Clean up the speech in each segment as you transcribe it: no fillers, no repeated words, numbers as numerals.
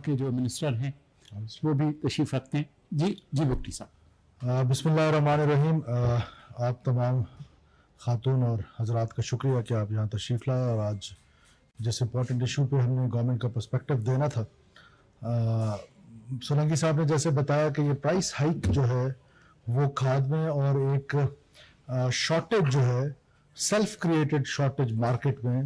کے جو منسٹر ہیں وہ بھی تشریف رکھتے ہیں. جی بھٹی صاحب. بسم اللہ الرحمن الرحیم. آپ تمام خاتون اور حضرات کا شکریہ کہ آپ یہاں تشریف لائے اور آج جس امپورٹنٹ ایشو پہ ہم نے گورنمنٹ کا پرسپیکٹو دینا تھا. سولنگی صاحب نے جیسے بتایا کہ یہ پرائس ہائک جو ہے وہ کھاد میں اور ایک شارٹیج جو ہے سیلف کریٹڈ شارٹیج مارکیٹ میں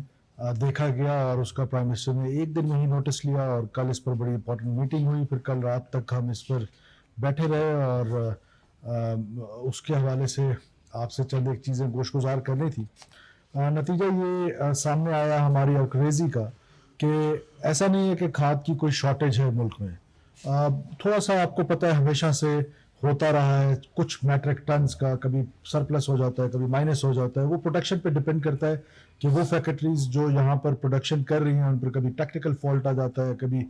دیکھا گیا اور اس کا پرائم منسٹر نے ایک دن میں ہی نوٹس لیا اور کل اس پر بڑی امپورٹنٹ میٹنگ ہوئی. پھر کل رات تک ہم اس پر بیٹھے رہے اور اس کے حوالے سے آپ سے چند ایک چیزیں گوش گزار کرنی تھی. نتیجہ یہ سامنے آیا ہماری انکریزی کا کہ ایسا نہیں ہے کہ کھاد کی کوئی شارٹیج ہے ملک میں. تھوڑا سا آپ کو پتہ ہے ہمیشہ سے ہوتا رہا ہے کچھ میٹرک ٹنز کا کبھی سرپلس ہو جاتا ہے کبھی مائنس ہو جاتا ہے. وہ پروڈکشن پہ ڈپینڈ کرتا ہے کہ وہ فیکٹریز جو یہاں پر پروڈکشن کر رہی ہیں ان پر کبھی ٹیکنیکل فالٹ آ جاتا ہے, کبھی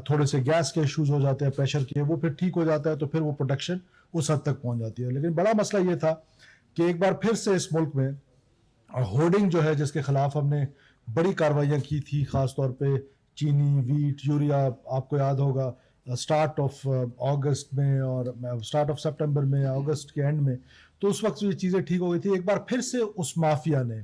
تھوڑے سے گیس کے ایشوز ہو جاتے ہیں, پریشر کے, وہ پھر ٹھیک ہو جاتا ہے تو پھر وہ پروڈکشن اس حد تک پہنچ جاتی ہے. لیکن بڑا مسئلہ یہ تھا کہ ایک بار پھر سے اس ملک میں ہورڈنگ جو ہے جس کے خلاف ہم نے بڑی کارروائیاں کی تھی, خاص طور پہ چینی, ویٹ, یوریا, آپ کو یاد ہوگا سٹارٹ آف اگست میں اور سٹارٹ آف سپٹمبر میں, اگست کے اینڈ میں, تو اس وقت یہ چیزیں ٹھیک ہو گئی تھی. ایک بار پھر سے اس مافیا نے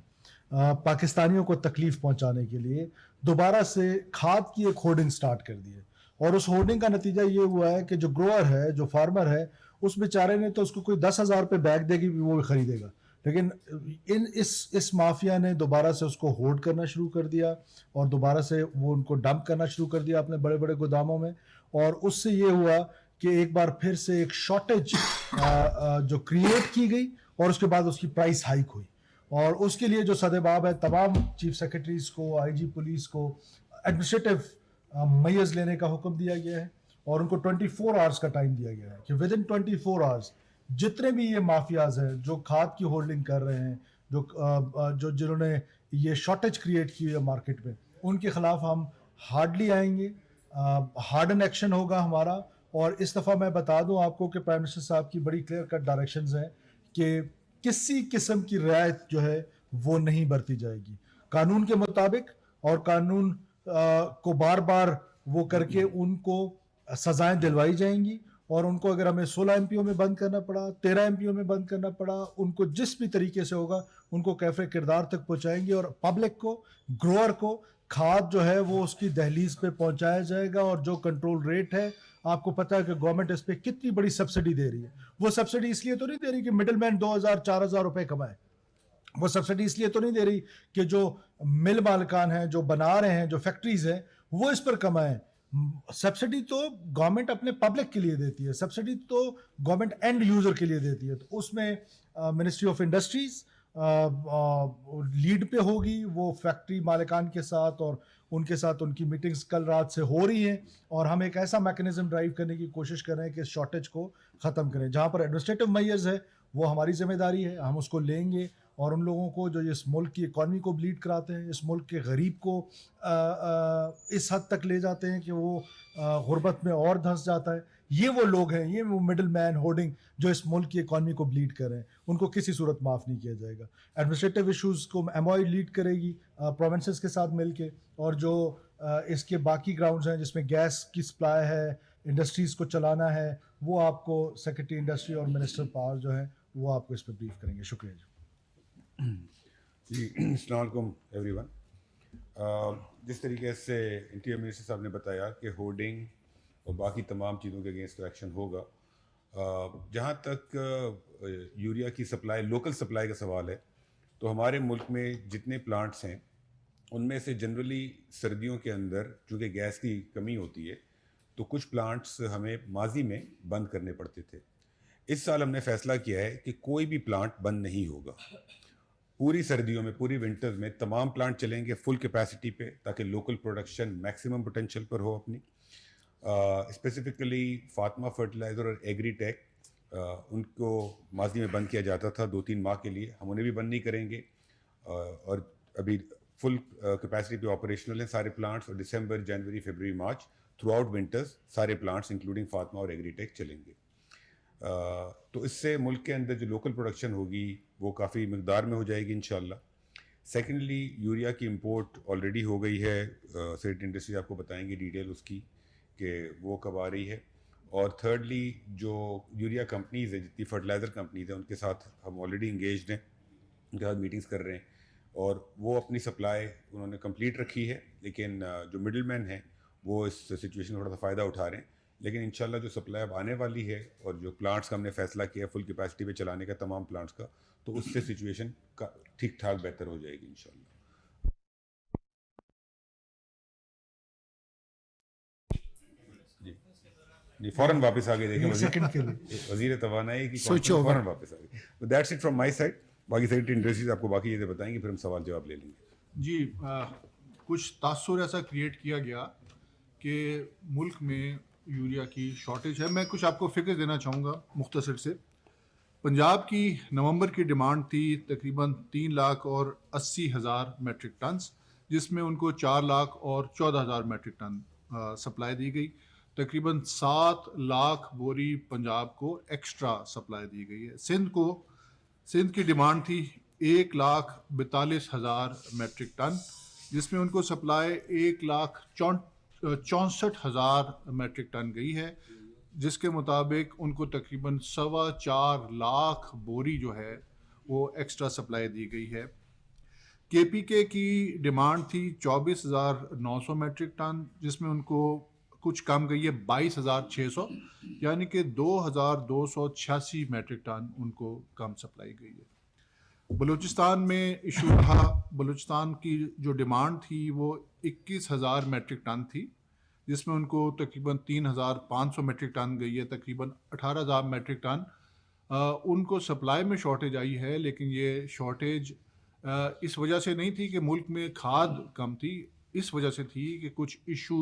پاکستانیوں کو تکلیف پہنچانے کے لیے دوبارہ سے کھاد کی ایک ہورڈنگ سٹارٹ کر دی ہے. اور اس ہورڈنگ کا نتیجہ یہ ہوا ہے کہ جو گروور ہے, جو فارمر ہے, اس بیچارے نے تو اس کو کوئی 10,000 پہ بیگ دے گی وہ بھی خریدے گا, لیکن اس مافیا نے دوبارہ سے اس کو ہولڈ کرنا شروع کر دیا اور دوبارہ سے وہ ان کو ڈمپ کرنا شروع کر دیا اپنے بڑے بڑے گوداموں میں. اور اس سے یہ ہوا کہ ایک بار پھر سے ایک شارٹیج جو کریٹ کی گئی اور اس کے بعد اس کی پرائس ہائک ہوئی. اور اس کے لیے جو صدباب ہے تمام چیف سیکرٹریز کو, آئی جی پولیس کو ایڈمنسٹریٹو میئرز لینے کا حکم دیا گیا ہے اور ان کو 24 آورس کا ٹائم دیا گیا ہے کہ ود ان 24 آورس جتنے بھی یہ مافیاز ہیں جو کھاد کی ہولڈنگ کر رہے ہیں, جو جنہوں نے یہ شارٹیج کریٹ کی ہے مارکیٹ میں, ان کے خلاف ہم ہارڈلی آئیں گے, ہارڈن ایکشن ہوگا ہمارا. اور اس دفعہ میں بتا دوں آپ کو کہ پرائم منسٹر صاحب کی بڑی کلیئر کٹ ڈائریکشنز ہیں کہ کسی قسم کی رعایت جو ہے وہ نہیں برتی جائے گی. قانون کے مطابق اور قانون کو بار بار وہ کر کے ان کو سزائیں دلوائی جائیں گی. اور ان کو اگر ہمیں 16 ایم پی او میں بند کرنا پڑا, 13 ایم پی او میں بند کرنا پڑا, ان کو جس بھی طریقے سے ہوگا ان کو کیفے کردار تک پہنچائیں گے اور پبلک کو, گروور کو کھاد جو ہے وہ اس کی دہلیز پہ پہنچایا جائے گا. اور جو کنٹرول ریٹ ہے آپ کو پتہ ہے کہ گورنمنٹ اس پہ کتنی بڑی سبسڈی دے رہی ہے. وہ سبسڈی اس لیے تو نہیں دے رہی کہ مڈل مین 2,000-4,000 روپے کمائے. وہ سبسڈی اس لیے تو نہیں دے رہی کہ جو مل مالکان ہیں, جو بنا رہے ہیں, جو فیکٹریز ہیں, وہ اس پر کمائیں. سبسڈی تو گورنمنٹ اپنے پبلک کے لیے دیتی ہے, سبسڈی تو گورنمنٹ اینڈ یوزر کے لیے دیتی ہے. تو اس میں منسٹری آف انڈسٹریز لیڈ پہ ہوگی, وہ فیکٹری مالکان کے ساتھ اور ان کے ساتھ ان کی میٹنگز کل رات سے ہو رہی ہیں. اور ہم ایک ایسا میکنزم ڈرائیو کرنے کی کوشش کر رہے ہیں کہ اس شارٹیج کو ختم کریں. جہاں پر ایڈمنسٹریٹو میئرز ہے وہ ہماری ذمہ داری ہے, ہم اس کو لیں گے. اور ان لوگوں کو جو اس ملک کی اکانومی کو بلیڈ کراتے ہیں, اس ملک کے غریب کو اس حد تک لے جاتے ہیں کہ وہ غربت میں اور دھنس جاتا ہے, یہ وہ لوگ ہیں, یہ وہ مڈل مین ہورڈنگ جو اس ملک کی اکانومی کو بلیڈ کر رہے ہیں, ان کو کسی صورت معاف نہیں کیا جائے گا. ایڈمنسٹریٹو ایشوز کو ایم او آئی لیڈ کرے گی پروونسز کے ساتھ مل کے, اور جو اس کے باقی گراؤنڈز ہیں جس میں گیس کی سپلائی ہے, انڈسٹریز کو چلانا ہے, وہ آپ کو سیکرٹری انڈسٹری اور منسٹر پاور جو ہیں وہ آپ کو اس پہ بریف کریں گے. شکریہ جی. السلام علیکم ایوری ون. جس طریقے سے انٹیریئر منسٹر صاحب نے بتایا کہ ہورڈنگ اور باقی تمام چیزوں کے اگینسٹ ایکشن ہوگا. جہاں تک یوریا کی سپلائی, لوکل سپلائی کا سوال ہے, تو ہمارے ملک میں جتنے پلانٹس ہیں ان میں سے جنرلی سردیوں کے اندر چونکہ گیس کی کمی ہوتی ہے تو کچھ پلانٹس ہمیں ماضی میں بند کرنے پڑتے تھے. اس سال ہم نے فیصلہ کیا ہے کہ کوئی بھی پلانٹ بند نہیں ہوگا. پوری سردیوں میں, پوری ونٹرز میں تمام پلانٹ چلیں گے فل کیپیسٹی پہ تاکہ لوکل پروڈکشن میکسیمم پوٹینشیل پر ہو اپنی. اسپیسیفکلی فاطمہ فرٹیلائزر اور ایگری ٹیک, ان کو ماضی میں بند کیا جاتا تھا 2-3 ماہ کے لیے, ہم انہیں بھی بند نہیں کریں گے. اور ابھی فل کیپیسٹی پہ آپریشنل ہیں سارے پلانٹس, اور December, January, February, March throughout winters سارے پلانٹس انکلوڈنگ فاطمہ اور ایگری ٹیک چلیں گے. تو اس سے ملک کے اندر جو لوکل پروڈکشن ہوگی وہ کافی مقدار میں ہو جائے گی انشاءاللہ. سیکنڈلی یوریا کی امپورٹ آلریڈی ہو گئی ہے, سیکرٹری انڈسٹری آپ کو بتائیں گے ڈیٹیل اس کی, کہ وہ کب آ رہی ہے. اور تھرڈلی جو یوریا کمپنیز ہیں, جتنی فرٹیلائزر کمپنیز ہیں, ان کے ساتھ ہم آلریڈی انگیجڈ ہیں, ان کے ساتھ میٹنگس کر رہے ہیں, اور وہ اپنی سپلائی انہوں نے کمپلیٹ رکھی ہے. لیکن جو مڈل مین ہیں وہ اس سچویشن کا تھوڑا سا فائدہ اٹھا رہے ہیں. لیکن انشاءاللہ جو سپلائی اب آنے والی ہے, اور جو پلانٹس کا ہم نے فیصلہ کیا فل کیپیسٹی پہ چلانے کا تمام پلانٹس کا, تو اس سے سچویشن کا ٹھیک ٹھاک بہتر ہو جائے گی انشاءاللہ. جی فوراً واپس آ گئے, دیکھیں ایک سیکنڈ کے لیے وزیر توانائی کی Switch over. فوراً واپس آ گئے. That's it from my side. باقی سیکرٹری انڈسٹریز آپ کو باقی چیزیں بتائیں گے, پھر ہم سوال جواب لے لیں گے. جی کچھ تاثر ایسا کریٹ کیا گیا کہ ملک میں یوریا کی شارٹیج ہے. میں کچھ آپ کو فگر دینا چاہوں گا مختصر سے. پنجاب کی نومبر کی ڈیمانڈ تھی تقریباً 3,80,000 میٹرک ٹنز, جس میں ان کو 4,14,000 میٹرک ٹن سپلائی دی گئی. تقریباً 7 لاکھ بوری پنجاب کو ایکسٹرا سپلائی دی گئی ہے. سندھ کی ڈیمانڈ تھی 1,42,000 میٹرک ٹن, جس میں ان کو سپلائی 1,64,000 میٹرک ٹن گئی ہے, جس کے مطابق ان کو تقریباً 4.25 لاکھ بوری جو ہے وہ ایکسٹرا سپلائی دی گئی ہے. کے پی کے کی ڈیمانڈ تھی 24,900 میٹرک ٹن, جس میں ان کو کچھ کم گئی ہے 22,600, یعنی کہ 2,286 میٹرک ٹن ان کو کم سپلائی گئی ہے. بلوچستان میں ایشو رہا. بلوچستان کی جو ڈیمانڈ تھی وہ 21,000 میٹرک ٹن تھی, جس میں ان کو تقریباً 3,500 میٹرک ٹن گئی ہے. تقریباً 18,000 میٹرک ٹن ان کو سپلائی میں شارٹیج آئی ہے. لیکن یہ شارٹیج اس وجہ سے نہیں تھی کہ ملک میں کھاد کم تھی, اس وجہ سے تھی کہ کچھ ایشو